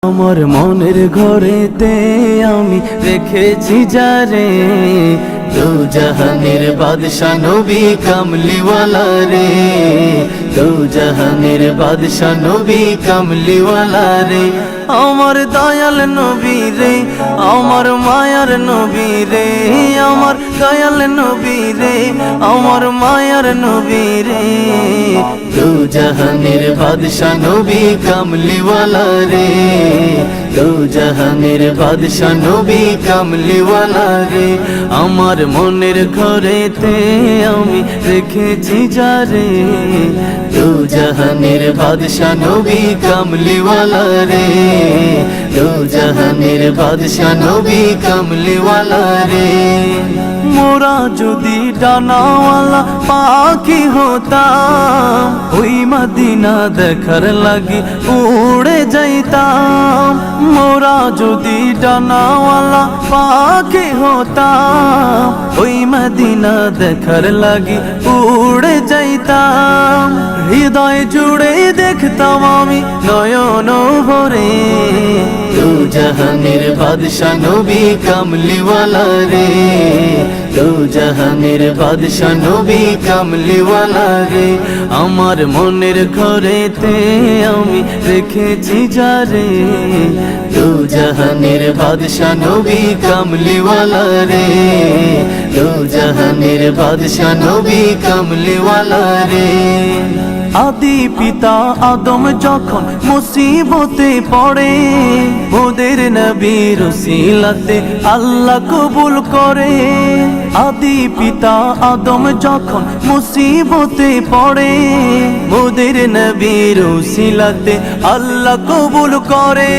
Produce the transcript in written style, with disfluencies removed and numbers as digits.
আমার মনের ঘরেতে আমি রেখেছি যারে, দু জাহানের বাদশা নবী কামলিওয়ালা রে, দু জাহানের বাদশা নবী কামলিওয়ালা রে। আমার দয়াল নবী রে, আমার মায়ার নবী রে, আমার দয়াল নবী রে, আমার মায়ার নবী রে, দু জাহানের বাদশা নবী কামলিওয়ালা রে, দু জাহানের বাদশা নবী কামলিওয়ালা রে। আমার মনের ঘরেতে আমি রেখেছি যারে, দু জাহানের বাদশা নবী কামলিওয়ালা রে, দু জাহানের বাদশা নবী কামলিওয়ালা রে। মোরা যদি ডানাওয়ালা পাখি হতাম, ওই মদিনা দেখার লাগি উড়ে যাইতাম। মোরা যদি ডানাওয়ালা পাখি হতাম, ওই মদিনা দেখার লাগি উড়ে যাইতাম। হৃদয় জুড়ে দেখতাম আমি নয়ন ভরে, দু জাহানের বাদশা নবী কামলিওয়ালা রে, দু জাহানের বাদশা নবী কামলিওয়ালা রে। আমার মনের ঘরেতে আমি রেখেছি যারে, দু জাহানের বাদশা নবী কামলিওয়ালা রে, দু জাহানের বাদশা নবী কামলিওয়ালা রে। আদি পিতা আদম যখন মুসিবতে পড়ে, ওদের নবীর উসিলাতে আল্লাহ কবুল করে। আদি পিতা আদম যখন মুসিবতে পড়ে, ওদের নবীর উসিলাতে আল্লাহ কবুল করে।